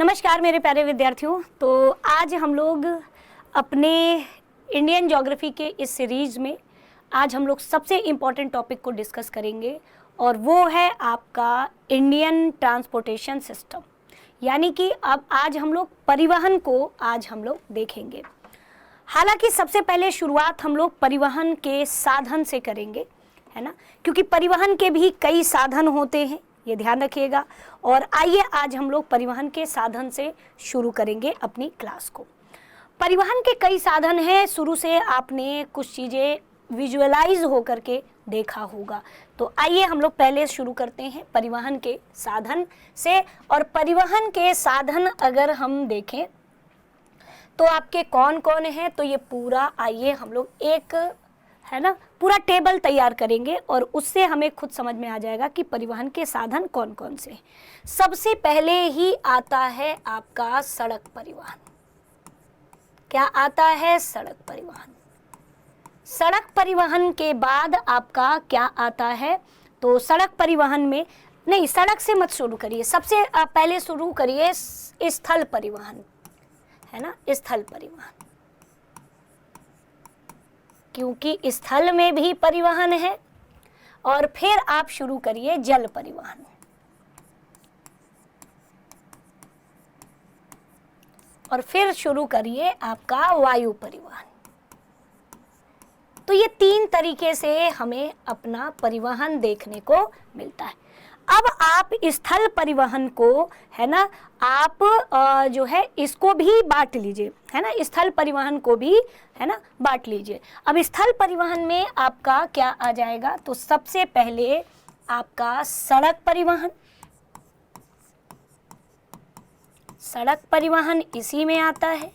नमस्कार मेरे प्यारे विद्यार्थियों। तो आज हम लोग अपने इंडियन ज्योग्राफी के इस सीरीज में आज हम लोग सबसे इम्पॉर्टेंट टॉपिक को डिस्कस करेंगे और वो है आपका इंडियन ट्रांसपोर्टेशन सिस्टम। यानी कि अब आज हम लोग परिवहन को आज हम लोग देखेंगे। हालांकि सबसे पहले शुरुआत हम लोग परिवहन के साधन से करेंगे, है ना, क्योंकि परिवहन के भी कई साधन होते हैं, ये ध्यान रखिएगा। और आइए आज हम लोग परिवहन के साधन से शुरू करेंगे अपनी क्लास को। परिवहन के कई साधन हैं, शुरू से आपने कुछ चीज़ें विजुअलाइज होकर के देखा होगा। तो आइए हम लोग पहले शुरू करते हैं परिवहन के साधन से। और परिवहन के साधन अगर हम देखें तो आपके कौन कौन हैं, तो ये पूरा आइए हम लोग एक, है ना, पूरा टेबल तैयार करेंगे और उससे हमें खुद समझ में आ जाएगा कि परिवहन के साधन कौन कौन से हैं। सबसे पहले ही आता है आपका सड़क परिवहन। क्या आता है? सड़क परिवहन। सड़क परिवहन के बाद आपका क्या आता है? तो सड़क परिवहन में नहीं, सड़क से मत शुरू करिए, सबसे पहले शुरू करिए स्थल परिवहन, है ना, स्थल परिवहन, क्योंकि स्थल में भी परिवहन है। और फिर आप शुरू करिए जल परिवहन, और फिर शुरू करिए आपका वायु परिवहन। तो ये तीन तरीके से हमें अपना परिवहन देखने को मिलता है। अब आप स्थल परिवहन को, है ना, आप जो है इसको भी बांट लीजिए, है ना, स्थल परिवहन को भी, है ना, बांट लीजिए। अब स्थल परिवहन में आपका क्या आ जाएगा? तो सबसे पहले आपका सड़क परिवहन, सड़क परिवहन इसी में आता है।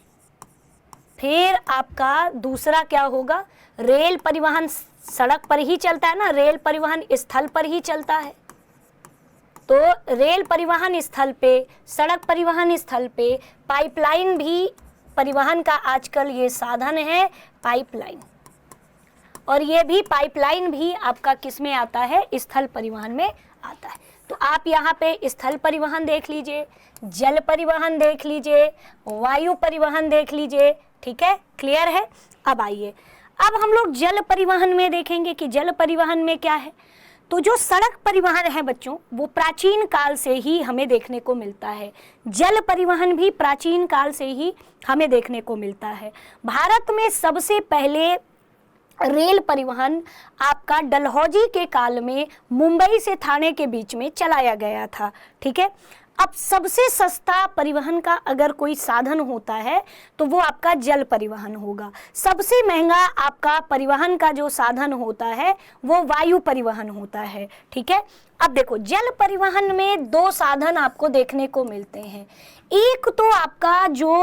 फिर आपका दूसरा क्या होगा? रेल परिवहन। सड़क पर ही चलता है ना, रेल परिवहन स्थल पर ही चलता है, तो रेल परिवहन स्थल पे, सड़क परिवहन स्थल पे। पाइपलाइन भी परिवहन का आजकल ये साधन है, पाइपलाइन, और ये भी पाइपलाइन भी आपका किस में आता है? स्थल परिवहन में आता है। तो आप यहाँ पे स्थल परिवहन देख लीजिए, जल परिवहन देख लीजिए, वायु परिवहन देख लीजिए, ठीक है, क्लियर है। अब आइए, अब हम लोग जल परिवहन में देखेंगे कि जल परिवहन में क्या है। तो जो सड़क परिवहन है बच्चों, वो प्राचीन काल से ही हमें देखने को मिलता है। जल परिवहन भी प्राचीन काल से ही हमें देखने को मिलता है। भारत में सबसे पहले रेल परिवहन आपका डलहौजी के काल में मुंबई से थाने के बीच में चलाया गया था, ठीक है। अब सबसे सस्ता परिवहन का अगर कोई साधन होता है तो वो आपका जल परिवहन होगा। सबसे महंगा आपका परिवहन का जो साधन होता है वो वायु परिवहन होता है, ठीक है। अब देखो, जल परिवहन में दो साधन आपको देखने को मिलते हैं। एक तो आपका जो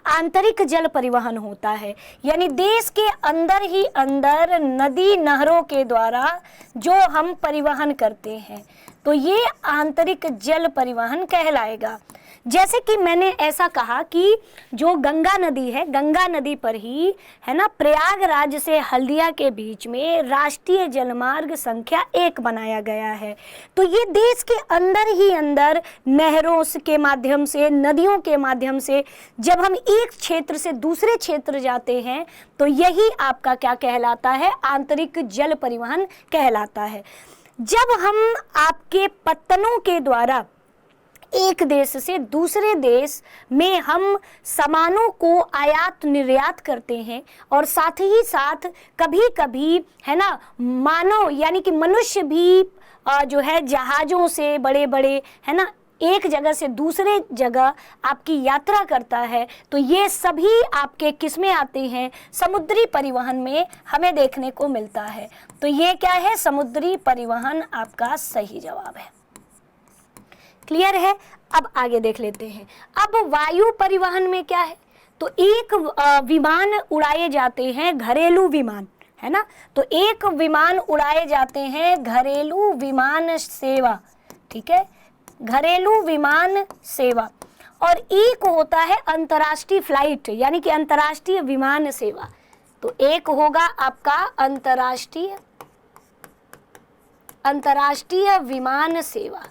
आंतरिक जल परिवहन होता है, यानी देश के अंदर ही अंदर नदी नहरों के द्वारा जो हम परिवहन करते हैं, तो ये आंतरिक जल परिवहन कहलाएगा। जैसे कि मैंने ऐसा कहा कि जो गंगा नदी है, गंगा नदी पर ही, है ना, प्रयागराज से हल्दिया के बीच में राष्ट्रीय जलमार्ग संख्या 1 बनाया गया है। तो ये देश के अंदर ही अंदर नहरों के माध्यम से, नदियों के माध्यम से जब हम एक क्षेत्र से दूसरे क्षेत्र जाते हैं तो यही आपका क्या कहलाता है? आंतरिक जल परिवहन कहलाता है। जब हम आपके पत्तनों के द्वारा एक देश से दूसरे देश में हम सामानों को आयात निर्यात करते हैं, और साथ ही साथ कभी कभी, है ना, मानव यानी कि मनुष्य भी जो है जहाज़ों से, बड़े बड़े, है ना, एक जगह से दूसरे जगह आपकी यात्रा करता है, तो ये सभी आपके किस में आते हैं? समुद्री परिवहन में हमें देखने को मिलता है। तो ये क्या है? समुद्री परिवहन आपका सही जवाब है। क्लियर है। अब आगे देख लेते हैं। अब वायु परिवहन में क्या है? तो एक विमान उड़ाए जाते हैं, घरेलू विमान, है ना, तो एक विमान उड़ाए जाते हैं, घरेलू विमान सेवा, ठीक है, घरेलू विमान सेवा। और एक होता है अंतर्राष्ट्रीय फ्लाइट, यानी कि अंतर्राष्ट्रीय विमान सेवा। तो एक होगा आपका अंतर्राष्ट्रीय विमान सेवा,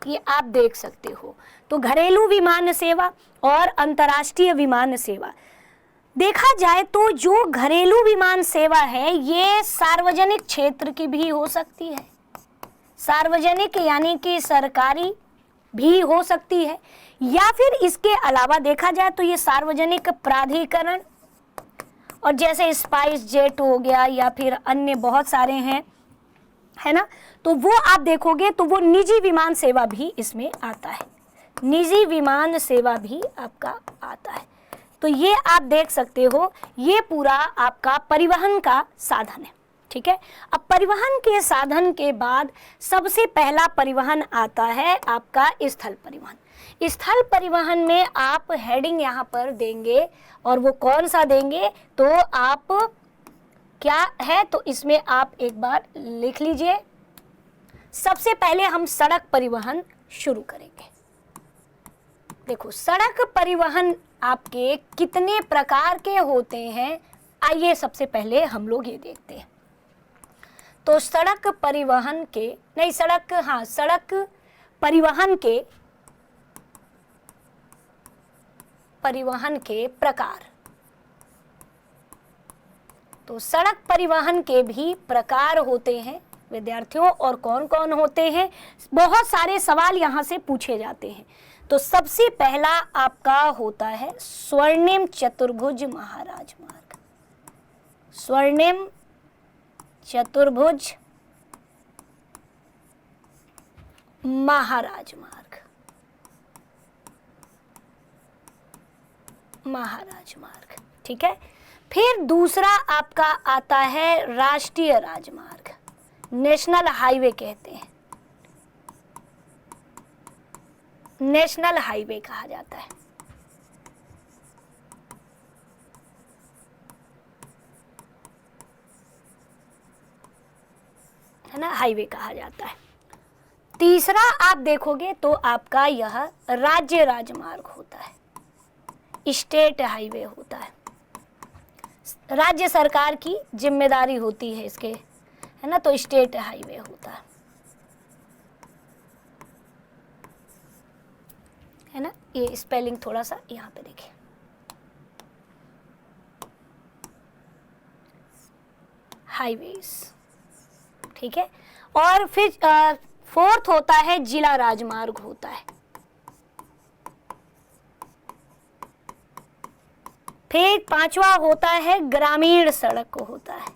ये आप देख सकते हो। तो घरेलू विमान सेवा और अंतर्राष्ट्रीय विमान सेवा, देखा जाए तो जो घरेलू विमान सेवा है ये सार्वजनिक क्षेत्र की भी हो सकती है, सार्वजनिक यानी कि सरकारी भी हो सकती है, या फिर इसके अलावा देखा जाए तो ये सार्वजनिक प्राधिकरण, और जैसे स्पाइस जेट हो गया या फिर अन्य बहुत सारे हैं, है ना, तो वो आप देखोगे तो वो निजी विमान सेवा भी इसमें आता है, निजी विमान सेवा भी आपका आता है। तो ये आप देख सकते हो, ये पूरा आपका परिवहन का साधन है, ठीक है। अब परिवहन के साधन के बाद सबसे पहला परिवहन आता है आपका स्थल परिवहन। स्थल परिवहन में आप हेडिंग यहाँ पर देंगे, और वो कौन सा देंगे, तो आप क्या है, तो इसमें आप एक बार लिख लीजिए। सबसे पहले हम सड़क परिवहन शुरू करेंगे। देखो, सड़क परिवहन आपके कितने प्रकार के होते हैं, आइए सबसे पहले हम लोग ये देखते हैं। तो सड़क परिवहन के सड़क परिवहन के प्रकार। तो सड़क परिवहन के भी प्रकार होते हैं विद्यार्थियों, और कौन कौन होते हैं, बहुत सारे सवाल यहाँ से पूछे जाते हैं। तो सबसे पहला आपका होता है स्वर्णिम चतुर्भुज महाराजमार्ग। स्वर्णिम चतुर्भुज महाराजमार्ग, ठीक है। फिर दूसरा आपका आता है राष्ट्रीय राजमार्ग, नेशनल हाईवे कहते हैं, नेशनल हाईवे कहा जाता है। है ना, हाईवे कहा जाता है। तीसरा आप देखोगे तो आपका यह राज्य राजमार्ग होता है, स्टेट हाईवे होता है, राज्य सरकार की जिम्मेदारी होती है इसके, है ना, तो स्टेट हाईवे होता है ना। ये स्पेलिंग थोड़ा सा यहाँ पे देखिए, हाईवेज, ठीक है। और फिर फोर्थ होता है जिला राजमार्ग होता है। फिर पांचवा होता है ग्रामीण सड़क होता है,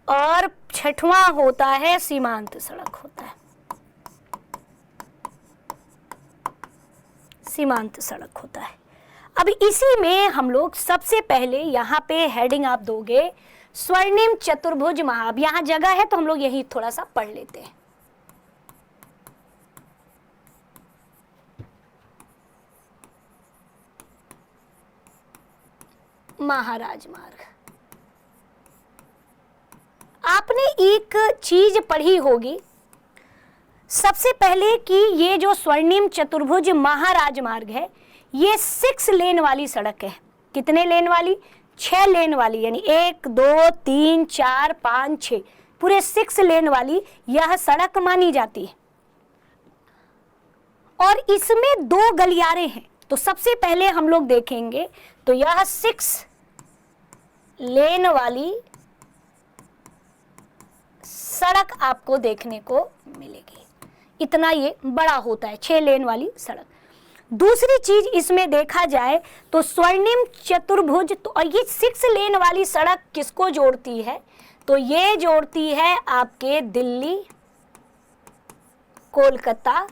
और छठवां होता है सीमांत सड़क होता है, सीमांत सड़क होता है। अब इसी में हम लोग सबसे पहले यहाँ पे हेडिंग आप दोगे स्वर्णिम चतुर्भुज महा, अब यहाँ जगह है तो हम लोग यही थोड़ा सा पढ़ लेते हैं। महाराजमार्ग, आपने एक चीज पढ़ी होगी सबसे पहले कि ये जो स्वर्णिम चतुर्भुज महाराजमार्ग है ये 6 लेन वाली सड़क है। कितने लेन वाली? 6 लेन वाली, यानी 1 2 3 4 5 6, पूरे 6 लेन वाली यह सड़क मानी जाती है। और इसमें 2 गलियारे हैं। तो सबसे पहले हम लोग देखेंगे तो यह 6 लेन वाली सड़क आपको देखने को मिलेगी। इतना ये बड़ा होता है, 6 लेन वाली सड़क। दूसरी चीज इसमें देखा जाए तो स्वर्णिम चतुर्भुज, तो और ये 6 लेन वाली सड़क किसको जोड़ती है? तो ये जोड़ती है आपके दिल्ली, कोलकाता,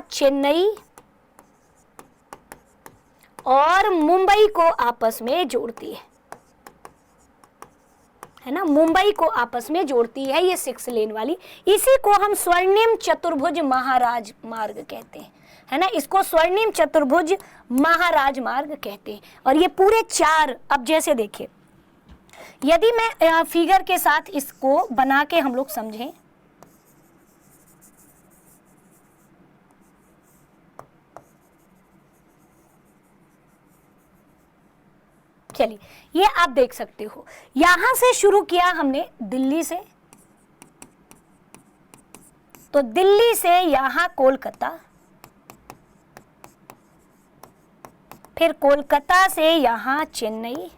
चेन्नई और मुंबई को आपस में जोड़ती है ना, मुंबई को आपस में जोड़ती है ये 6 लेन वाली। इसी को हम स्वर्णिम चतुर्भुज महाराज मार्ग कहते हैं, है ना, इसको स्वर्णिम चतुर्भुज महाराज मार्ग कहते हैं। और ये पूरे 4, अब जैसे देखिए यदि मैं फिगर के साथ इसको बना के हम लोग समझें, चलिए ये आप देख सकते हो, यहां से शुरू किया हमने दिल्ली से, तो दिल्ली से यहां कोलकाता, फिर कोलकाता से यहां चेन्नई,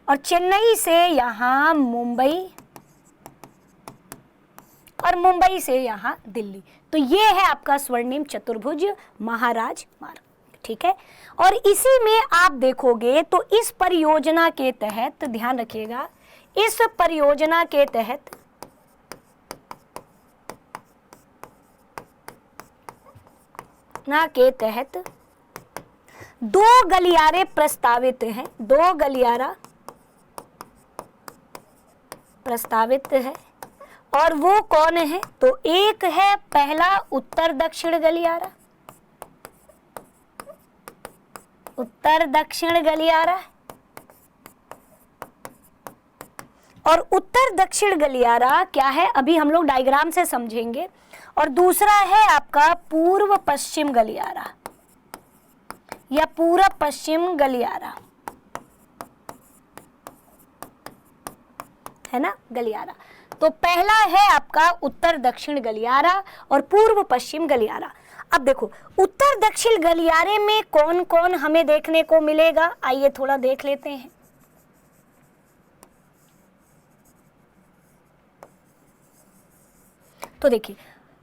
और चेन्नई से यहां मुंबई, और मुंबई से यहां दिल्ली। तो ये है आपका स्वर्णिम चतुर्भुज महाराज मार्ग, ठीक है। और इसी में आप देखोगे तो इस परियोजना के तहत, ध्यान रखिएगा, इस परियोजना के तहत दो गलियारे प्रस्तावित हैं, दो गलियारा प्रस्तावित है। और वो कौन है? तो एक है पहला उत्तर दक्षिण गलियारा, उत्तर दक्षिण गलियारा, और उत्तर दक्षिण गलियारा क्या है अभी हम लोग डायग्राम से समझेंगे। और दूसरा है आपका पूर्व पश्चिम गलियारा या पूर्व पश्चिम गलियारा, है ना, गलियारा। तो पहला है आपका उत्तर दक्षिण गलियारा और पूर्व पश्चिम गलियारा। अब देखो उत्तर दक्षिण गलियारे में कौन कौन हमें देखने को मिलेगा, आइए थोड़ा देख लेते हैं। तो देखिए,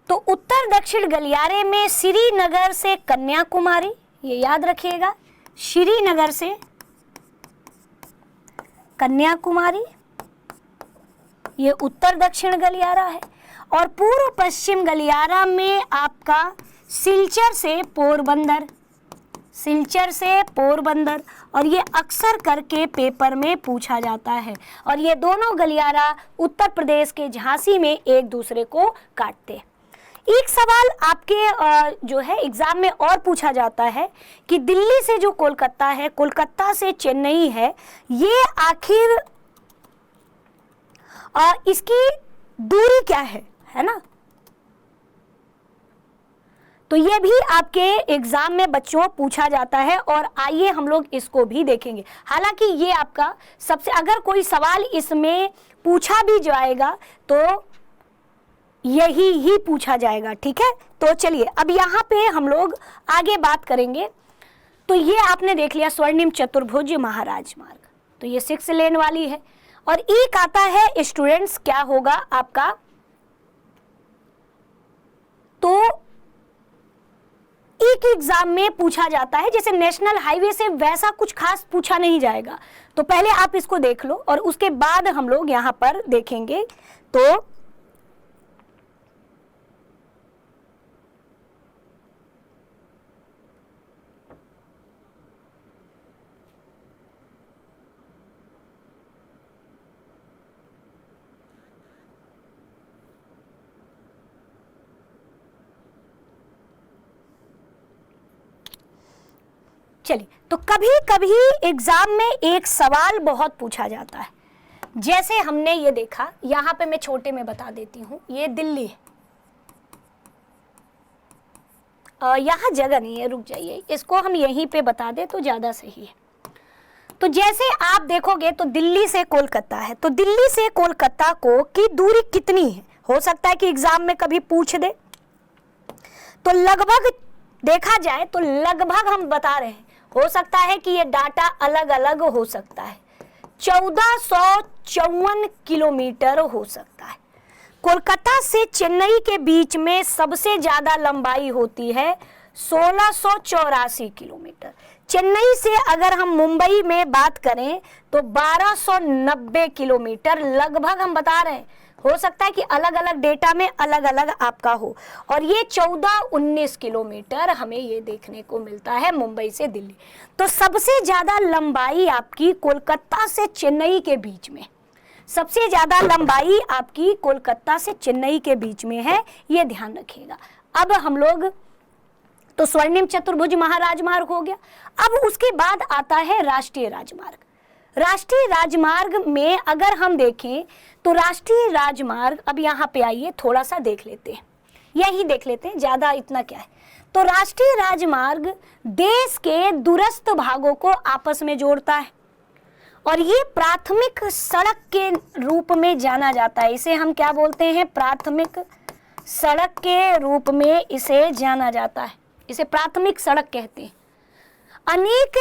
तो उत्तर दक्षिण गलियारे में श्रीनगर से कन्याकुमारी, ये याद रखिएगा, श्रीनगर से कन्याकुमारी, ये उत्तर दक्षिण गलियारा है। और पूर्व पश्चिम गलियारा में आपका सिलचर से पोरबंदर, सिलचर से पोरबंदर, और ये अक्सर करके पेपर में पूछा जाता है। और ये दोनों गलियारा उत्तर प्रदेश के झांसी में एक दूसरे को काटते हैं। एक सवाल आपके जो है एग्जाम में और पूछा जाता है कि दिल्ली से जो कोलकाता है, कोलकाता से चेन्नई है, ये आखिर इसकी दूरी क्या है ना। तो ये भी आपके एग्जाम में बच्चों पूछा जाता है और आइए हम लोग इसको भी देखेंगे। हालांकि ये आपका सबसे, अगर कोई सवाल इसमें पूछा भी जाएगा तो यही ही पूछा जाएगा, ठीक है। तो चलिए अब यहाँ पे हम लोग आगे बात करेंगे। तो ये आपने देख लिया स्वर्णिम चतुर्भुज महाराज मार्ग, तो ये 6 लेन वाली है। और एक आता है स्टूडेंट्स, क्या होगा आपका, तो एक एग्जाम में पूछा जाता है, जैसे नेशनल हाईवे से वैसा कुछ खास पूछा नहीं जाएगा। तो पहले आप इसको देख लो और उसके बाद हम लोग यहां पर देखेंगे। तो चलिए, तो कभी कभी एग्जाम में एक सवाल बहुत पूछा जाता है, जैसे हमने ये देखा, यहां पे मैं छोटे में बता देती हूं, ये दिल्ली है, यहां जगह नहीं है, रुक जाइए, इसको हम यहीं पे बता दें तो ज्यादा सही है। तो जैसे आप देखोगे तो दिल्ली से कोलकाता है, तो दिल्ली से कोलकाता को की दूरी कितनी है, हो सकता है कि एग्जाम में कभी पूछ दे। तो लगभग देखा जाए तो लगभग हम बता रहे हैं, हो सकता है कि ये डाटा अलग अलग हो सकता है, 1454 किलोमीटर हो सकता है। कोलकाता से चेन्नई के बीच में सबसे ज्यादा लंबाई होती है 1684 किलोमीटर। चेन्नई से अगर हम मुंबई में बात करें तो 1290 किलोमीटर लगभग हम बता रहे हैं, हो सकता है कि अलग अलग डेटा में अलग अलग आपका हो। और ये 1419 किलोमीटर हमें ये देखने को मिलता है मुंबई से दिल्ली। तो सबसे ज्यादा लंबाई आपकी कोलकाता से चेन्नई के बीच में, सबसे ज्यादा लंबाई आपकी कोलकाता से चेन्नई के बीच में है, ये ध्यान रखिएगा। अब हम लोग, तो स्वर्णिम चतुर्भुज महाराजमार्ग हो गया। अब उसके बाद आता है राष्ट्रीय राजमार्ग। राष्ट्रीय राजमार्ग में अगर हम देखें तो राष्ट्रीय राजमार्ग, अब यहाँ पे आइए थोड़ा सा देख लेते हैं, यही देख लेते हैं, ज़्यादा इतना क्या है। तो राष्ट्रीय राजमार्ग देश के दूरस्थ भागों को आपस में जोड़ता है और ये प्राथमिक सड़क के रूप में जाना जाता है। इसे हम क्या बोलते हैं? प्राथमिक सड़क के रूप में इसे जाना जाता है, इसे प्राथमिक सड़क कहते हैं। अनेक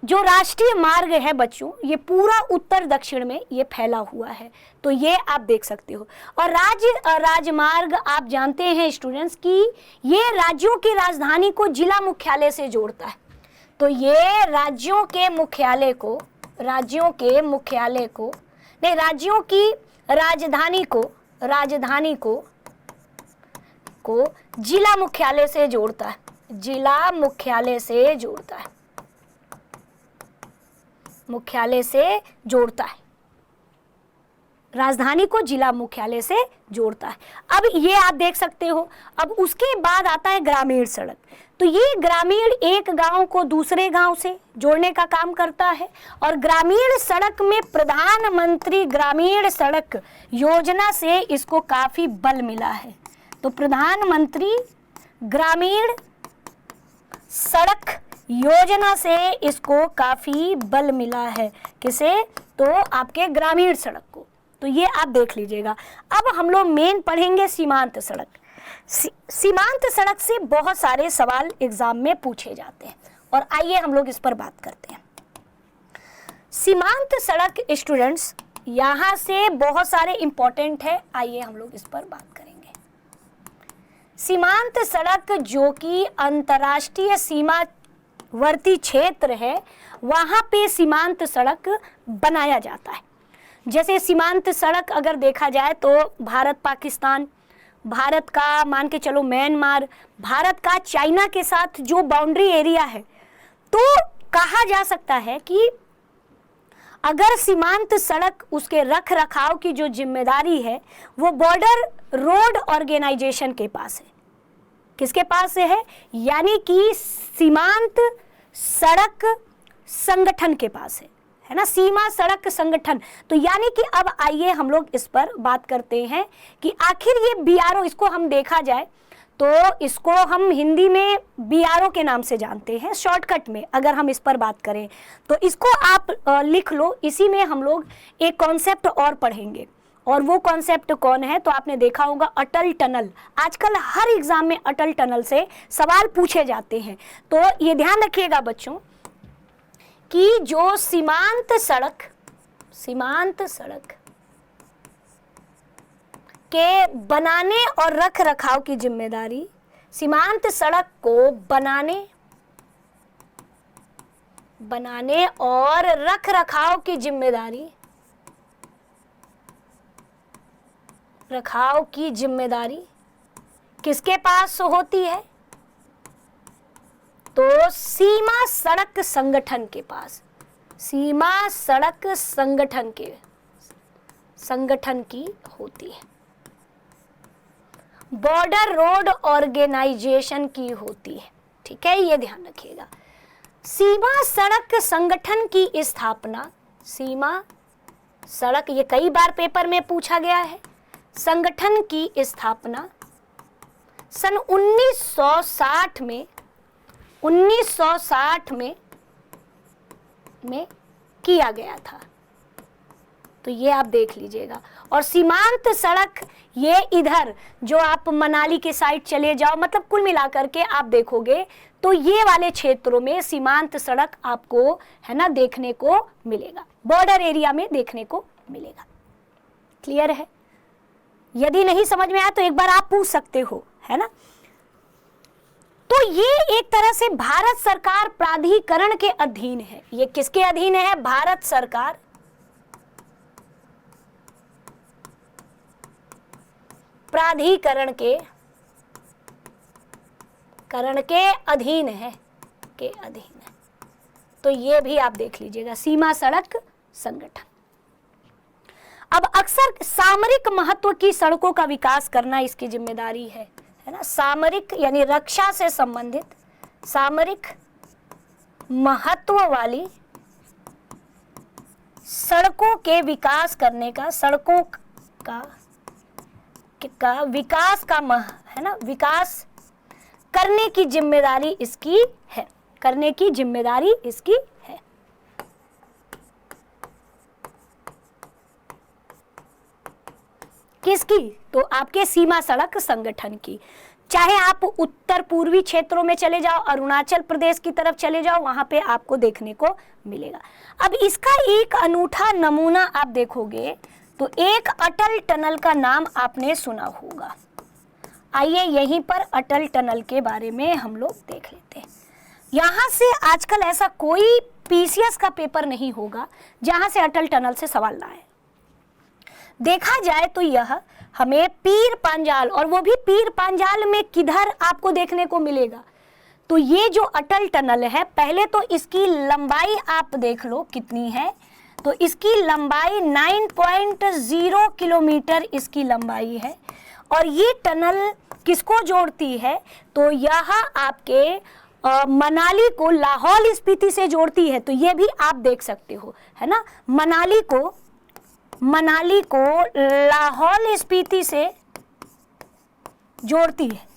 जो राष्ट्रीय मार्ग है बच्चों, ये पूरा उत्तर दक्षिण में ये फैला हुआ है, तो ये आप देख सकते हो। और राजमार्ग आप जानते हैं स्टूडेंट्स कि ये राज्यों की राजधानी को जिला मुख्यालय से जोड़ता है। तो ये राज्यों की राजधानी को जिला मुख्यालय से जोड़ता है, राजधानी को जिला मुख्यालय से जोड़ता है। अब ये आप देख सकते हो। अब उसके बाद आता है ग्रामीण सड़क। तो ये ग्रामीण एक गांव को दूसरे गांव से जोड़ने का काम करता है और ग्रामीण सड़क में प्रधानमंत्री ग्रामीण सड़क योजना से इसको काफी बल मिला है। तो प्रधानमंत्री ग्रामीण सड़क योजना से इसको काफी बल मिला है। किसे? तो आपके ग्रामीण सड़क को। तो ये आप देख लीजिएगा। अब हम लोग मेन पढ़ेंगे सीमांत सड़क। सीमांत सड़क से बहुत सारे सवाल एग्जाम में पूछे जाते हैं और आइए हम लोग इस पर बात करते हैं। सीमांत सड़क स्टूडेंट्स यहाँ से बहुत सारे इंपॉर्टेंट है, आइए हम लोग इस पर बात करेंगे। सीमांत सड़क जो कि अंतर्राष्ट्रीय सीमावर्ती क्षेत्र है, वहाँ पे सीमांत सड़क बनाया जाता है। जैसे सीमांत सड़क अगर देखा जाए तो भारत पाकिस्तान, भारत का मान के चलो म्यांमार, भारत का चाइना के साथ जो बाउंड्री एरिया है, तो कहा जा सकता है कि अगर सीमांत सड़क उसके रख रखाव की जो जिम्मेदारी है वो बॉर्डर रोड ऑर्गेनाइजेशन के पास है। किसके पास है? यानी कि सीमांत सड़क संगठन के पास है ना, सीमा सड़क संगठन। तो यानी कि अब आइए हम लोग इस पर बात करते हैं कि आखिर ये बीआरओ, इसको हम देखा जाए तो इसको हम हिंदी में बीआरओ के नाम से जानते हैं शॉर्टकट में। अगर हम इस पर बात करें तो इसको आप लिख लो। इसी में हम लोग एक कॉन्सेप्ट और पढ़ेंगे और वो कॉन्सेप्ट कौन है? तो आपने देखा होगा अटल टनल। आजकल हर एग्जाम में अटल टनल से सवाल पूछे जाते हैं। तो ये ध्यान रखिएगा बच्चों कि जो सीमांत सड़क के बनाने और रख रखाव की जिम्मेदारी, सीमांत सड़क को बनाने और रख रखाव की जिम्मेदारी किसके पास होती है? तो सीमा सड़क संगठन के पास, सीमा सड़क संगठन की होती है, बॉर्डर रोड ऑर्गेनाइजेशन की होती है। ठीक है, ये ध्यान रखिएगा। सीमा सड़क संगठन की स्थापना, सीमा सड़क, ये कई बार पेपर में पूछा गया है। संगठन की स्थापना सन 1960 में किया गया था। तो ये आप देख लीजिएगा। और सीमांत सड़क ये इधर जो आप मनाली के साइड चले जाओ, मतलब कुल मिलाकर के आप देखोगे तो ये वाले क्षेत्रों में सीमांत सड़क आपको है ना देखने को मिलेगा, बॉर्डर एरिया में देखने को मिलेगा। क्लियर है? यदि नहीं समझ में आया तो एक बार आप पूछ सकते हो, है ना। तो ये एक तरह से भारत सरकार प्राधिकरण के अधीन है। ये किसके अधीन है? भारत सरकार प्राधिकरण के अधीन है, तो ये भी आप देख लीजिएगा, सीमा सड़क संगठन। अब अक्सर सामरिक महत्व की सड़कों का विकास करना इसकी जिम्मेदारी है ना। सामरिक यानी रक्षा से संबंधित सामरिक महत्व वाली सड़कों के विकास करने का, सड़कों का विकास का है ना, विकास करने की जिम्मेदारी इसकी है, करने की जिम्मेदारी इसकी है। किसकी? तो आपके सीमा सड़क संगठन की। चाहे आप उत्तर पूर्वी क्षेत्रों में चले जाओ, अरुणाचल प्रदेश की तरफ चले जाओ, वहां पे आपको देखने को मिलेगा। अब इसका एक अनूठा नमूना आप देखोगे तो एक अटल टनल का नाम आपने सुना होगा। आइए यहीं पर अटल टनल के बारे में हम लोग देख लेते हैं। यहाँ से आजकल ऐसा कोई पीसीएस का पेपर नहीं होगा जहां से अटल टनल से सवाल ना आए। देखा जाए तो यह हमें पीर पांजाल, और वो भी पीर पांजाल में किधर आपको देखने को मिलेगा, तो ये जो अटल टनल है, पहले तो इसकी लंबाई आप देख लो कितनी है। तो इसकी लंबाई 9.0 किलोमीटर इसकी लंबाई है। और ये टनल किसको जोड़ती है? तो यह आपके मनाली को लाहौल स्पीति से जोड़ती है। तो ये भी आप देख सकते हो, है ना, मनाली को लाहौल स्पीति से जोड़ती है।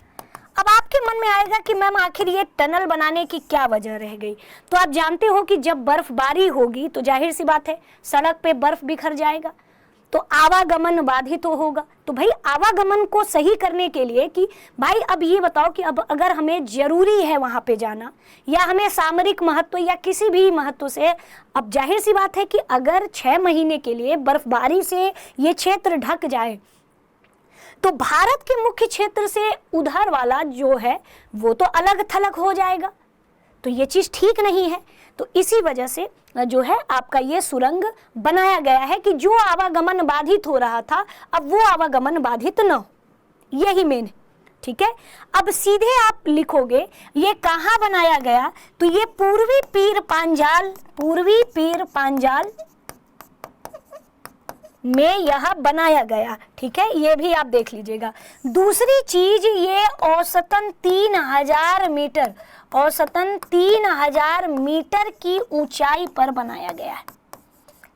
अब आपके मन में आएगा कि मैम आखिर ये टनल बनाने की क्या वजह रह गई? तो आप जानते हो कि जब बर्फबारी होगी तो जाहिर सी बात है सड़क पे बर्फ बिखर जाएगा, तो आवागमन बाधित तो होगा। तो भाई आवागमन को सही करने के लिए कि भाई अब ये बताओ कि अब अगर हमें जरूरी है वहां पे जाना, या हमें सामरिक महत्व या किसी भी महत्व से, अब जाहिर सी बात है कि अगर 6 महीने के लिए बर्फबारी से ये क्षेत्र ढक जाए तो भारत के मुख्य क्षेत्र से उधर वाला जो है वो तो अलग थलग हो जाएगा। तो ये चीज ठीक नहीं है। तो इसी वजह से जो है आपका ये सुरंग बनाया गया है कि जो आवागमन बाधित हो रहा था अब वो आवागमन बाधित न हो, यही मेन है। ठीक है, अब सीधे आप लिखोगे ये कहाँ बनाया गया, तो ये पूर्वी पीर पांजाल में यह बनाया गया। ठीक है, ये भी आप देख लीजिएगा। दूसरी चीज, ये औसतन 3000 मीटर की ऊंचाई पर बनाया गया है,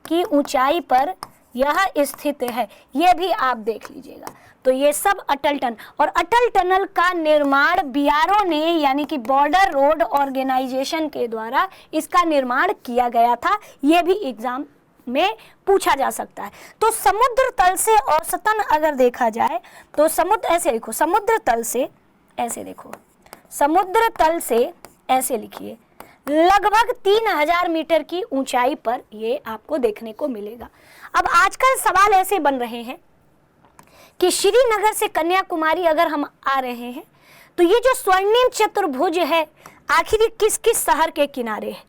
की ऊंचाई पर यह स्थित है, ये भी आप देख लीजिएगा। तो ये सब अटल टनल, और अटल टनल का निर्माण बीआरओ ने यानी कि बॉर्डर रोड ऑर्गेनाइजेशन के द्वारा इसका निर्माण किया गया था। ये भी एग्जाम में पूछा जा सकता है। तो समुद्र तल से औसतन अगर देखा जाए तो ऐसे देखो, समुद्र तल से ऐसे देखो, समुद्र तल से ऐसे लिखिए, लगभग 3000 मीटर की ऊंचाई पर ये आपको देखने को मिलेगा। अब आजकल सवाल ऐसे बन रहे हैं कि श्रीनगर से कन्याकुमारी अगर हम आ रहे हैं तो ये जो स्वर्णिम चतुर्भुज है आखिर ये किस किस शहर के किनारे है?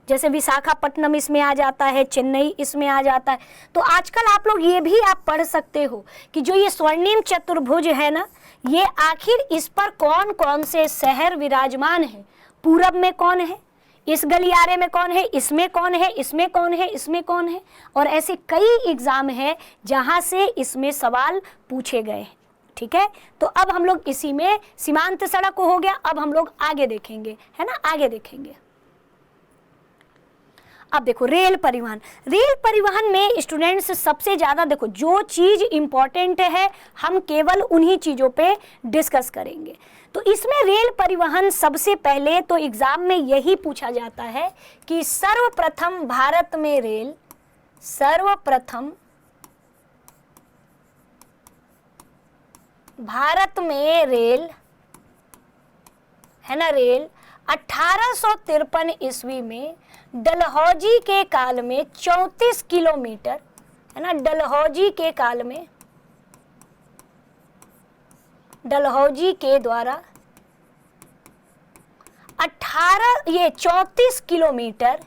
जैसे विशाखापट्टनम इसमें आ जाता है, चेन्नई इसमें आ जाता है। तो आजकल आप लोग ये भी आप पढ़ सकते हो कि जो ये स्वर्णिम चतुर्भुज है ना, ये आखिर इस पर कौन कौन से शहर विराजमान है। पूरब में कौन है, इस गलियारे में कौन है, इसमें कौन है, इसमें कौन है, इसमें कौन है, और ऐसे कई एग्जाम है जहां से इसमें सवाल पूछे गए हैं। ठीक है, तो अब हम लोग इसी में सीमांत सड़क हो गया। अब हम लोग आगे देखेंगे, है ना, आगे देखेंगे। अब देखो रेल परिवहन में स्टूडेंट्स सबसे ज्यादा देखो जो चीज इंपॉर्टेंट है हम केवल उन्हीं चीजों पे डिस्कस करेंगे। तो इसमें रेल परिवहन सबसे पहले तो एग्जाम में यही पूछा जाता है कि सर्वप्रथम भारत में रेल 1853 ईस्वी में डलहौजी के काल में 34 किलोमीटर, है ना, डलहौजी के द्वारा 34 किलोमीटर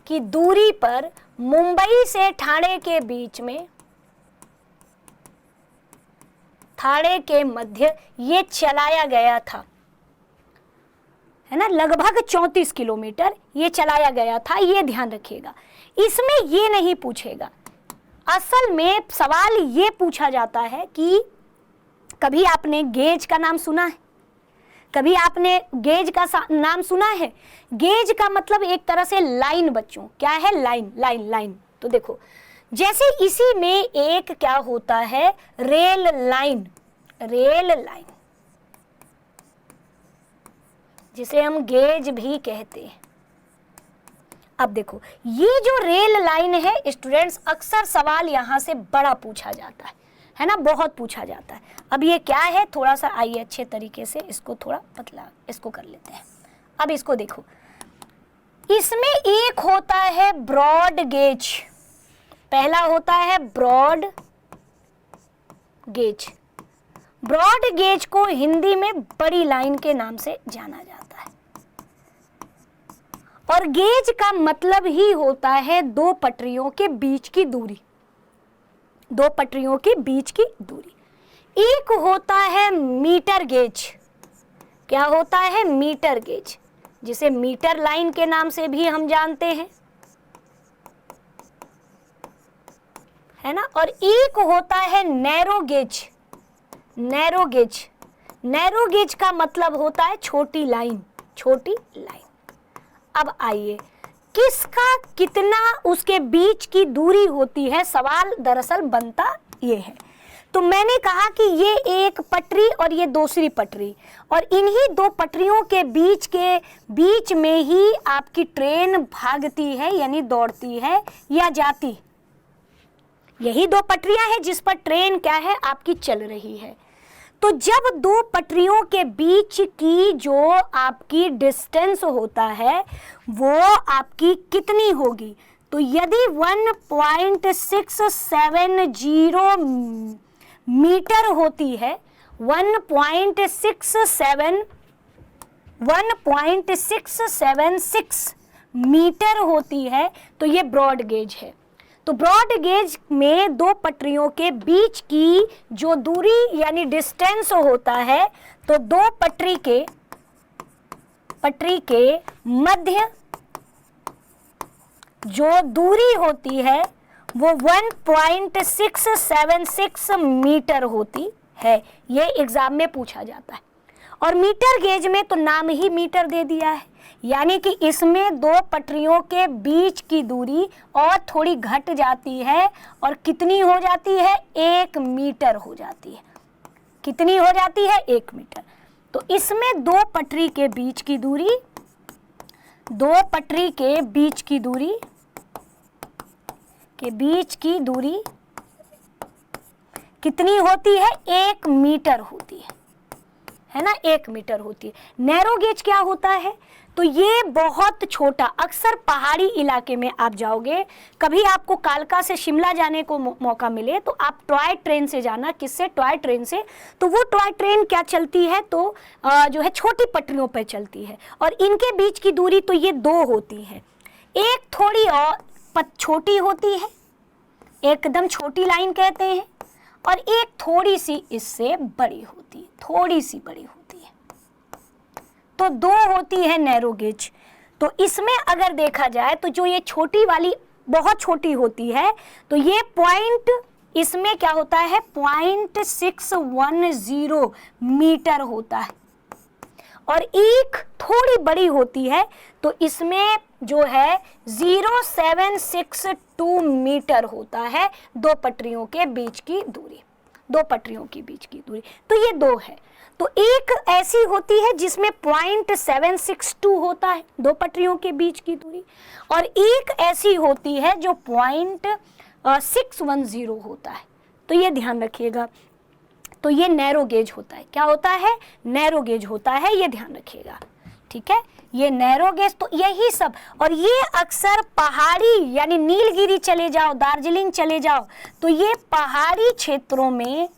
की दूरी पर मुंबई से ठाणे के बीच में, ठाणे के मध्य ये चलाया गया था, है ना, लगभग 34 किलोमीटर ये चलाया गया था। ये ध्यान रखिएगा, इसमें ये नहीं पूछेगा। असल में सवाल ये पूछा जाता है कि कभी आपने गेज का नाम सुना है? कभी आपने गेज का नाम सुना है? गेज का मतलब एक तरह से लाइन बच्चों, क्या है? लाइन। तो देखो जैसे इसी में एक क्या होता है, रेल लाइन। जिसे हम गेज भी कहते हैं। अब देखो, ये जो रेल लाइन है स्टूडेंट्स, अक्सर सवाल यहाँ से बड़ा पूछा जाता है ना, बहुत पूछा जाता है। अब ये क्या है, थोड़ा सा आइए अच्छे तरीके से इसको थोड़ा पतला इसको कर लेते हैं। अब इसको देखो, इसमें एक होता है ब्रॉड गेज, पहला होता है ब्रॉड गेज। ब्रॉड गेज को हिंदी में बड़ी लाइन के नाम से जाना जाता है, और गेज का मतलब ही होता है दो पटरियों के बीच की दूरी, दो पटरियों के बीच की दूरी। एक होता है मीटर गेज, क्या होता है, मीटर गेज, जिसे मीटर लाइन के नाम से भी हम जानते हैं, है ना। और एक होता है narrow gauge, narrow gauge, narrow gauge का मतलब होता है छोटी लाइन, छोटी लाइन। अब आइए, किसका कितना उसके बीच की दूरी होती है, सवाल दरअसल बनता ये है। तो मैंने कहा कि ये एक पटरी और ये दूसरी पटरी, और इन्हीं दो पटरियों के बीच में ही आपकी ट्रेन भागती है, यानी दौड़ती है या जाती। यही दो पटरियां हैं जिस पर ट्रेन क्या है, आपकी चल रही है। तो जब दो पटरियों के बीच की जो आपकी डिस्टेंस होता है वो आपकी कितनी होगी, तो यदि 1.670 मीटर होती है, 1.676 मीटर होती है, तो ये ब्रॉड गेज है। तो ब्रॉड गेज में दो पटरियों के बीच की जो दूरी यानी डिस्टेंस होता है, तो दो पटरी के मध्य जो दूरी होती है वो 1.676 मीटर होती है। ये एग्जाम में पूछा जाता है। और मीटर गेज में तो नाम ही मीटर दे दिया है, यानी कि इसमें दो पटरियों के बीच की दूरी और थोड़ी घट जाती है, और कितनी हो जाती है, 1 मीटर हो जाती है। कितनी हो जाती है, 1 मीटर। तो इसमें दो पटरी के बीच की दूरी, दो पटरी के बीच की दूरी कितनी होती है, 1 मीटर होती है ना, 1 मीटर होती है। नैरो गेज क्या होता है, तो ये बहुत छोटा, अक्सर पहाड़ी इलाके में आप जाओगे, कभी आपको कालका से शिमला जाने को मौका मिले तो आप टॉय ट्रेन से जाना। किससे, टॉय ट्रेन से। तो वो टॉय ट्रेन क्या चलती है, तो जो है छोटी पटरियों पर चलती है, और इनके बीच की दूरी तो ये 2 होती है। एक थोड़ी और छोटी होती है, एकदम छोटी लाइन कहते हैं, और एक थोड़ी सी इससे बड़ी होती है, थोड़ी सी बड़ी होती है। तो 2 होती है नैरो गेज। तो इसमें अगर देखा जाए तो जो ये छोटी वाली बहुत छोटी होती है, तो ये पॉइंट इसमें क्या होता है, 0.610 मीटर होता है, और एक थोड़ी बड़ी होती है तो इसमें जो है 0.762 मीटर होता है, दो पटरियों के बीच की दूरी, दो पटरियों के बीच की दूरी। तो ये 2 है। तो एक ऐसी होती है जिसमें 0.762 होता है, दो पटरियों के बीच की दूरी, और एक ऐसी होती है जो 0.610 होता है। तो ये ध्यान रखिएगा। तो ये नैरो गेज होता है। क्या होता है, नैरो गेज होता है, ये ध्यान रखिएगा, ठीक है। ये नैरो गेज, तो यही सब, और ये अक्सर पहाड़ी यानी नीलगिरी चले जाओ, दार्जिलिंग चले जाओ, तो ये पहाड़ी क्षेत्रों में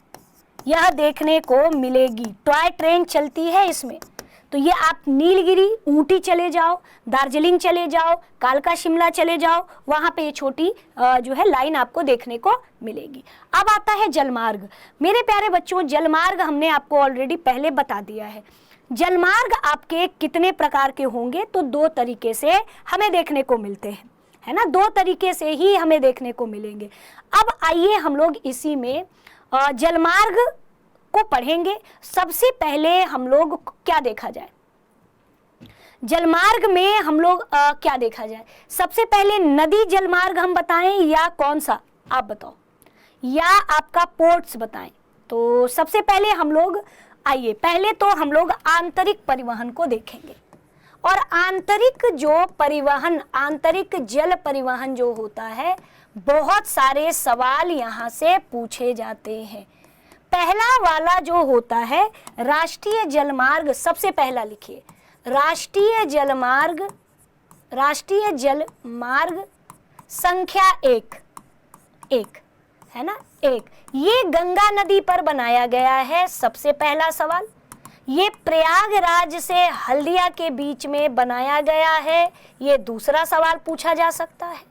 यह देखने को मिलेगी। टॉय ट्रेन चलती है इसमें। तो ये आप नीलगिरी, ऊटी चले जाओ, दार्जिलिंग चले जाओ, कालका शिमला चले जाओ, वहाँ पे ये छोटी जो है लाइन आपको देखने को मिलेगी। अब आता है जलमार्ग। मेरे प्यारे बच्चों, जलमार्ग हमने आपको ऑलरेडी पहले बता दिया है। जलमार्ग आपके कितने प्रकार के होंगे, तो 2 तरीके से हमें देखने को मिलते हैं, है ना, 2 तरीके से ही हमें देखने को मिलेंगे। अब आइए हम लोग इसी में जलमार्ग को पढ़ेंगे। सबसे पहले हम लोग क्या देखा जाए, जलमार्ग में हम लोग क्या देखा जाए, सबसे पहले नदी जलमार्ग हम बताएं या कौन सा, आप बताओ, या आपका पोर्ट्स बताएं। तो सबसे पहले हम लोग आइए, पहले तो हम लोग आंतरिक परिवहन को देखेंगे। और आंतरिक जो परिवहन, आंतरिक जल परिवहन जो होता है, बहुत सारे सवाल यहाँ से पूछे जाते हैं। पहला वाला जो होता है राष्ट्रीय जलमार्ग, सबसे पहला लिखिए राष्ट्रीय जलमार्ग संख्या एक है ना, एक, ये गंगा नदी पर बनाया गया है, सबसे पहला सवाल। ये प्रयागराज से हल्दिया के बीच में बनाया गया है, ये दूसरा सवाल पूछा जा सकता है।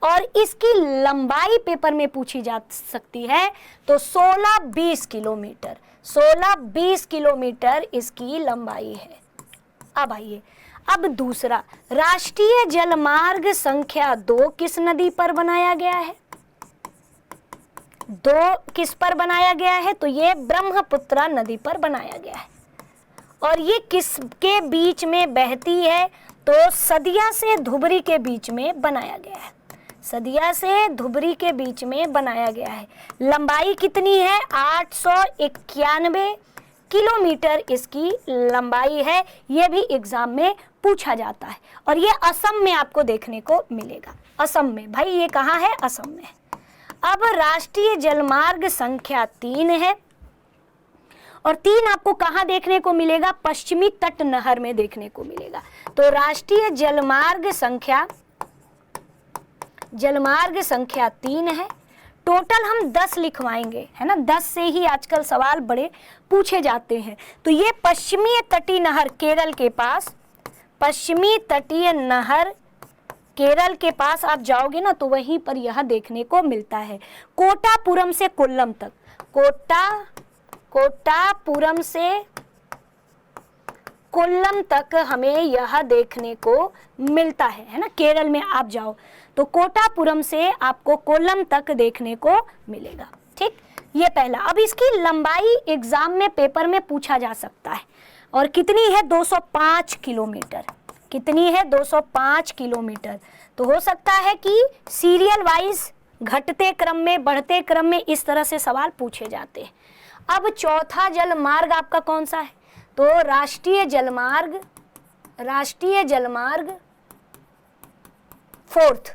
और इसकी लंबाई पेपर में पूछी जा सकती है, तो 16-20 किलोमीटर, 16-20 किलोमीटर इसकी लंबाई है। अब आइए, अब दूसरा राष्ट्रीय जलमार्ग संख्या 2 किस नदी पर बनाया गया है? 2 किस पर बनाया गया है? तो ये ब्रह्मपुत्र नदी पर बनाया गया है। और ये किसके बीच में बहती है? तो सदिया से धुबरी के बीच में बनाया गया है, सदिया से धुबरी के बीच में बनाया गया है। लंबाई कितनी है? 891 किलोमीटर इसकी लंबाई है। ये भी एग्जाम में पूछा जाता है और ये असम में आपको देखने को मिलेगा। असम में, भाई ये कहाँ है? असम में। अब राष्ट्रीय जलमार्ग संख्या 3 है और 3 आपको कहाँ देखने को मिलेगा? पश्चिमी तट नहर में देखने को मिलेगा। तो राष्ट्रीय जलमार्ग संख्या 3 है। टोटल हम 10 लिखवाएंगे, है ना, 10 से ही आजकल सवाल बड़े पूछे जाते हैं। तो ये पश्चिमी तटीय नहर केरल के पास, पश्चिमी तटीय नहर केरल के पास आप जाओगे ना तो वहीं पर यह देखने को मिलता है। कोटापुरम से कोल्लम तक, कोटापुरम से कोल्लम तक हमें यह देखने को मिलता है ना। केरल में आप जाओ तो कोटापुरम से आपको कोल्लम तक देखने को मिलेगा। ठीक, ये पहला। अब इसकी लंबाई एग्जाम में पेपर में पूछा जा सकता है और कितनी है? 205 किलोमीटर। कितनी है? 205 किलोमीटर। तो हो सकता है कि सीरियल वाइज घटते क्रम में, बढ़ते क्रम में इस तरह से सवाल पूछे जाते हैं। अब चौथा जल मार्ग आपका कौन सा है? तो राष्ट्रीय जलमार्ग 4th।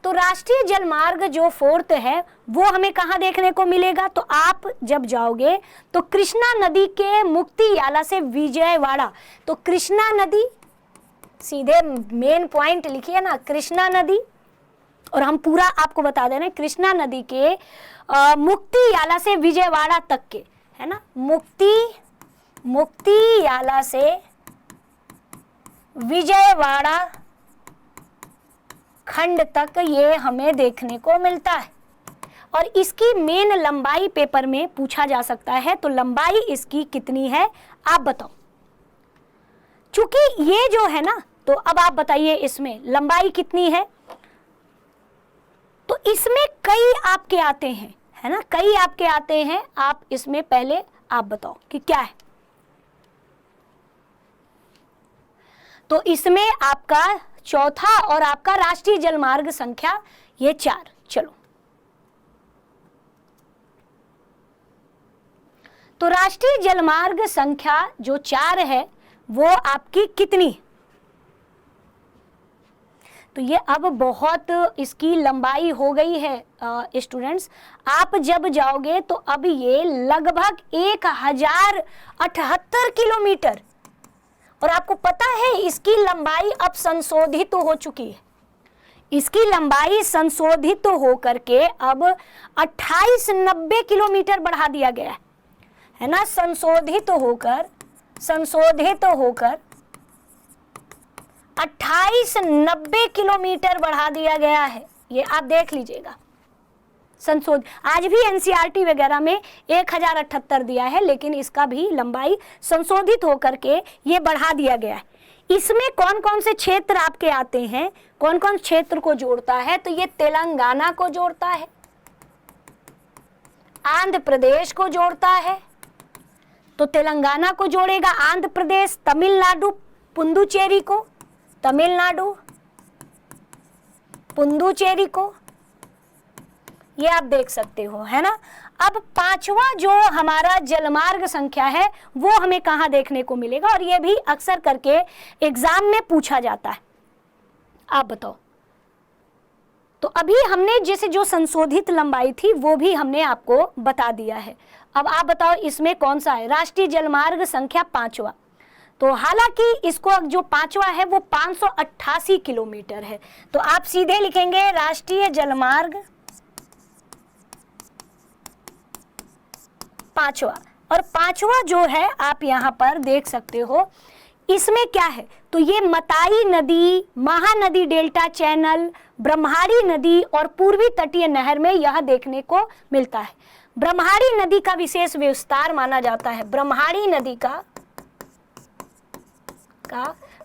तो राष्ट्रीय जलमार्ग जो 4th है वो हमें कहाँ देखने को मिलेगा? तो आप जब जाओगे तो कृष्णा नदी के मुक्तियाला से विजयवाड़ा, तो कृष्णा नदी, सीधे मेन पॉइंट लिखिए ना, कृष्णा नदी। और हम पूरा आपको बता दे रहे हैं, कृष्णा नदी के मुक्तियाला से विजयवाड़ा तक के, है ना, मुक्तियाला से विजयवाड़ा खंड तक ये हमें देखने को मिलता है। और इसकी मेन लंबाई पेपर में पूछा जा सकता है, तो लंबाई इसकी कितनी है आप बताओ। चूंकि ये जो है ना, तो अब आप बताइए इसमें लंबाई कितनी है? तो इसमें कई आपके आते हैं, है ना, कई आपके आते हैं। आप इसमें पहले आप बताओ कि क्या है। तो इसमें आपका चौथा और आपका राष्ट्रीय जलमार्ग संख्या ये 4। चलो, तो राष्ट्रीय जलमार्ग संख्या जो 4 है वो आपकी कितनी? तो ये अब बहुत इसकी लंबाई हो गई है स्टूडेंट्स। आप जब जाओगे तो अब ये लगभग 1078 किलोमीटर, और आपको पता है इसकी लंबाई अब संशोधित हो चुकी है। इसकी लंबाई संशोधित होकर के अब 2890 किलोमीटर बढ़ा दिया गया है ना। संशोधित होकर 2890 किलोमीटर बढ़ा दिया गया है। ये आप देख लीजिएगा। आज भी एनसीईआरटी वगैरह में 1078 दिया है, लेकिन इसका भी लंबाई संशोधित होकर के ये बढ़ा दिया गया है। इसमें कौन कौन से क्षेत्र आपके आते हैं, कौन कौन क्षेत्र को जोड़ता है? तो ये तेलंगाना को जोड़ता है, आंध्र प्रदेश को जोड़ता है, तो तेलंगाना को जोड़ेगा आंध्र प्रदेश, तमिलनाडु पुदुचेरी को, तमिलनाडु पुदुचेरी को, ये आप देख सकते हो, है ना। अब पांचवा जो हमारा जलमार्ग संख्या है वो हमें कहाँ देखने को मिलेगा, और ये भी अक्सर करके एग्जाम में पूछा जाता है। आप बताओ। तो अभी हमने जैसे जो संशोधित लंबाई थी वो भी हमने आपको बता दिया है। अब आप बताओ इसमें कौन सा है, राष्ट्रीय जलमार्ग संख्या पांचवा। तो हालांकि इसको जो पांचवा है वो 588 किलोमीटर है, तो आप सीधे लिखेंगे राष्ट्रीय जलमार्ग पांचवा। और पांचवा जो है आप यहाँ पर देख सकते हो, इसमें क्या है, तो ये मताई नदी, महानदी डेल्टा चैनल, ब्रह्माणी नदी और पूर्वी तटीय नहर में यह देखने को मिलता है। ब्रह्माणी नदी का विशेष विस्तार माना जाता है, ब्रह्माणी नदी का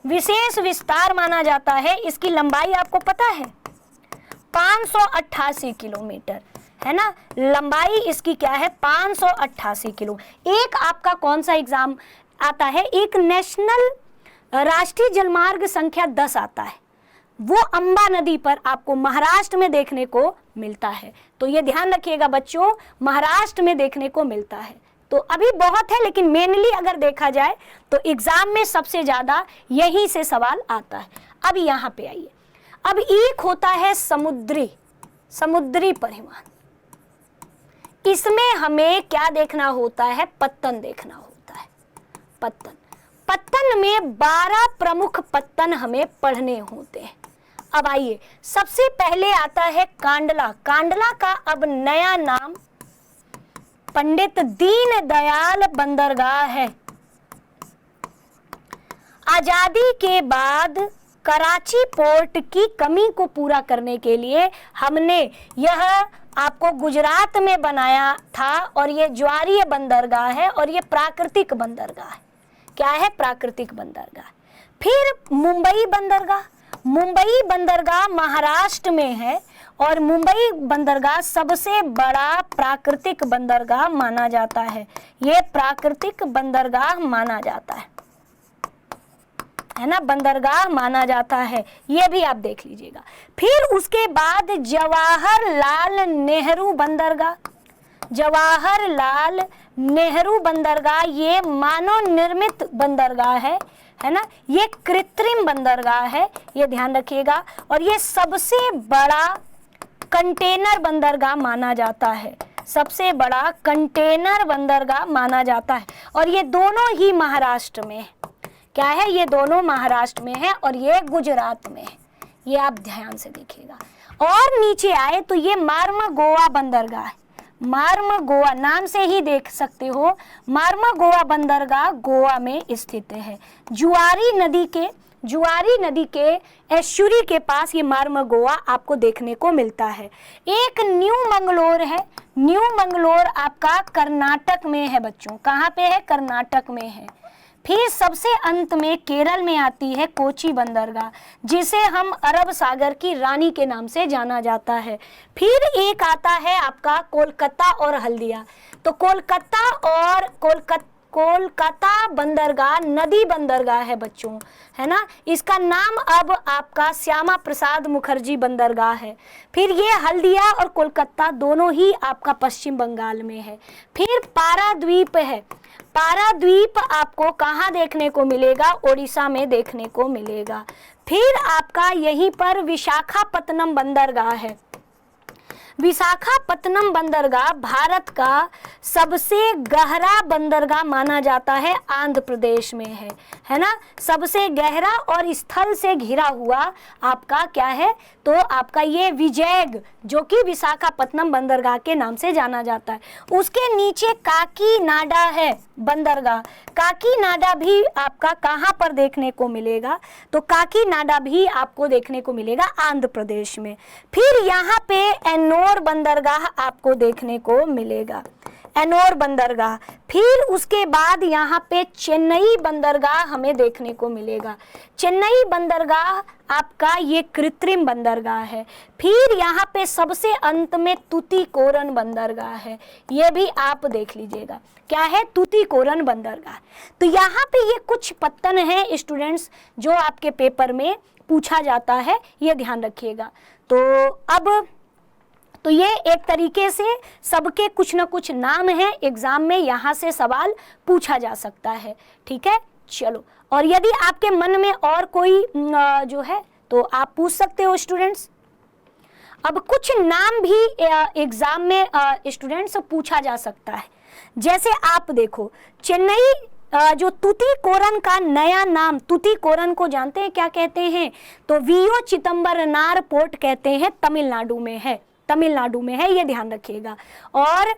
विशेष विस्तार माना जाता है। इसकी लंबाई आपको पता है 588 किलोमीटर, है ना। लंबाई इसकी क्या है, 588 किलो। एक आपका कौन सा एग्जाम आता है, एक नेशनल राष्ट्रीय जलमार्ग संख्या 10 आता है, वो अंबा नदी पर आपको महाराष्ट्र में देखने को मिलता है। तो ये ध्यान रखिएगा बच्चों, महाराष्ट्र में देखने को मिलता है। तो अभी बहुत है, लेकिन मेनली अगर देखा जाए तो एग्जाम में सबसे ज्यादा यहीं से सवाल आता है। अब यहाँ पे आइए, अब एक होता है समुद्री परिवहन। इसमें हमें क्या देखना होता है, पत्तन देखना होता है। पत्तन में 12 प्रमुख पत्तन हमें पढ़ने होते हैं। अब आइए, सबसे पहले आता है कांडला। कांडला का अब नया नाम पंडित दीनदयाल बंदरगाह है। आजादी के बाद कराची पोर्ट की कमी को पूरा करने के लिए हमने यह आपको गुजरात में बनाया था, और ये ज्वारीय बंदरगाह है, और ये प्राकृतिक बंदरगाह है। क्या है, प्राकृतिक बंदरगाह। फिर मुंबई बंदरगाह महाराष्ट्र में है, और मुंबई बंदरगाह सबसे बड़ा प्राकृतिक बंदरगाह माना जाता है। ये प्राकृतिक बंदरगाह माना जाता है ना, बंदरगाह माना जाता है। ये भी आप देख लीजिएगा। फिर उसके बाद जवाहरलाल नेहरू बंदरगाह, ये मानव निर्मित बंदरगाह है ना, ये कृत्रिम बंदरगाह है, ये ध्यान रखिएगा। और ये सबसे बड़ा कंटेनर बंदरगाह माना जाता है, सबसे बड़ा कंटेनर बंदरगाह माना जाता है। और ये दोनों ही महाराष्ट्र में है। क्या है, ये दोनों महाराष्ट्र में है, और ये गुजरात में है। ये आप ध्यान से देखिएगा। और नीचे आए तो ये मार्मगोवा बंदरगाह है। मार्मगोवा नाम से ही देख सकते हो, मार्मगोवा बंदरगाह गोवा में स्थित है। जुआरी नदी के एश्चुरी के पास ये मार्मगोवा आपको देखने को मिलता है। एक न्यू मंगलोर है। न्यू मंगलोर आपका कर्नाटक में है बच्चों। कहाँ पे है, कर्नाटक में है। फिर सबसे अंत में केरल में आती है कोची बंदरगाह, जिसे हम अरब सागर की रानी के नाम से जाना जाता है। फिर एक आता है आपका कोलकाता और हल्दिया। तो कोलकाता बंदरगाह नदी बंदरगाह है बच्चों, है ना। इसका नाम अब आपका श्यामा प्रसाद मुखर्जी बंदरगाह है। फिर ये हल्दिया और कोलकाता दोनों ही आपका पश्चिम बंगाल में है। फिर पाराद्वीप है। पाराद्वीप आपको कहाँ देखने को मिलेगा, ओडिशा में देखने को मिलेगा। फिर आपका यहीं पर विशाखापत्तनम बंदरगाह है। विशाखापत्तनम बंदरगाह भारत का सबसे गहरा बंदरगाह माना जाता है, आंध्र प्रदेश में है ना। सबसे गहरा और स्थल से घिरा हुआ आपका क्या है, तो आपका ये विजयग, जो कि विशाखापत्तनम बंदरगाह के नाम से जाना जाता है। उसके नीचे काकीनाडा है बंदरगाह। काकीनाडा भी आपका कहाँ पर देखने को मिलेगा, तो काकीनाडा भी आपको देखने को मिलेगा आंध्र प्रदेश में। फिर यहाँ पे एन्नोर बंदरगाह आपको देखने को मिलेगा, एन्नोर बंदरगाह। फिर उसके बाद यहाँ पे चेन्नई बंदरगाह हमें देखने को मिलेगा। चेन्नई बंदरगाह आपका ये कृत्रिम बंदरगाह है। फिर यहाँ पे सबसे अंत में तूतीकोरन बंदरगाह है, ये भी आप देख लीजिएगा। क्या है, तूतीकोरन बंदरगाह। तो यहाँ पे ये कुछ पत्तन हैं स्टूडेंट्स जो आपके पेपर में पूछा जाता है, ये ध्यान रखिएगा। तो अब तो ये एक तरीके से सबके कुछ ना कुछ नाम हैं, एग्जाम में यहाँ से सवाल पूछा जा सकता है। ठीक है, चलो, और यदि आपके मन में और कोई जो है तो आप पूछ सकते हो स्टूडेंट्स। अब कुछ नाम भी एग्जाम में स्टूडेंट्स पूछा जा सकता है। जैसे आप देखो, चेन्नई जो तुतीकोरन का नया नाम, तुतीकोरन को जानते हैं क्या कहते हैं? तो वीओ चिदंबरनार पोर्ट कहते हैं, तमिलनाडु में है, तमिलनाडु में है, ये ध्यान रखिएगा। और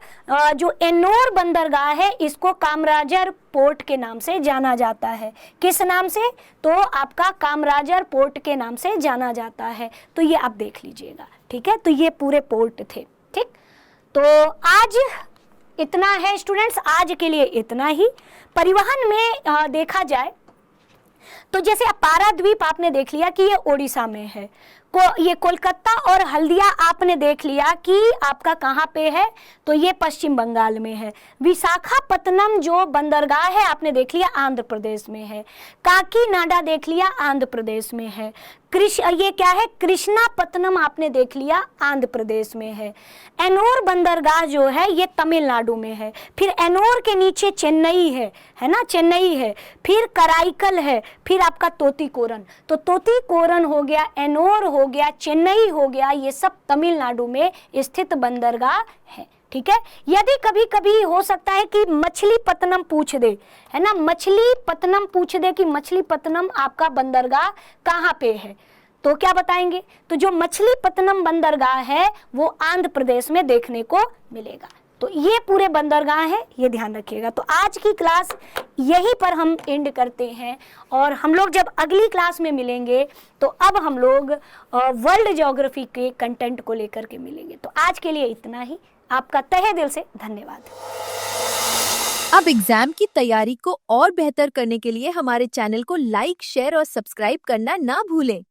जो एन्नोर बंदरगाह है इसको कामराजर पोर्ट के नाम से जाना जाता है। किस नाम से? तो आपका कामराजर पोर्ट के नाम से जाना जाता है। तो ये आप देख लीजिएगा। ठीक है, तो ये पूरे पोर्ट थे। ठीक, तो आज इतना है स्टूडेंट्स, आज के लिए इतना ही। परिवहन में देखा जाए तो जैसे पाराद्वीप आपने देख लिया कि ये ओडिशा में है, ये कोलकाता और हल्दिया आपने देख लिया कि आपका कहाँ पे है, तो ये पश्चिम बंगाल में है। विशाखापत्तनम जो बंदरगाह है आपने देख लिया आंध्र प्रदेश में है। काकीनाडा देख लिया आंध्र प्रदेश में है। ये क्या है? कृष्णापत्तनम आपने देख लिया आंध्र प्रदेश में है। एनोर बंदरगाह जो है ये तमिलनाडु में है। फिर एनोर के नीचे चेन्नई है ना, चेन्नई है। फिर कराईकल है, फिर आपका तोतीकोरन। तो तोतीकोरन हो गया, एनोर हो गया, चेन्नई हो गया, ये सब तमिलनाडु में स्थित बंदरगाह है। ठीक है, यदि कभी कभी हो सकता है कि मछलीपत्तनम पूछ दे, है ना, मछलीपत्तनम पूछ दे कि मछलीपत्तनम आपका बंदरगाह कहाँ पे है, तो क्या बताएंगे? तो जो मछलीपत्तनम बंदरगाह है वो आंध्र प्रदेश में देखने को मिलेगा। तो ये पूरे बंदरगाह है, ये ध्यान रखिएगा। तो आज की क्लास यहीं पर हम एंड करते हैं, और हम लोग जब अगली क्लास में मिलेंगे तो अब हम लोग वर्ल्ड ज्योग्राफी के कंटेंट को लेकर के मिलेंगे। तो आज के लिए इतना ही। आपका तहे दिल से धन्यवाद। अब एग्जाम की तैयारी को और बेहतर करने के लिए हमारे चैनल को लाइक, शेयर और सब्सक्राइब करना ना भूलें।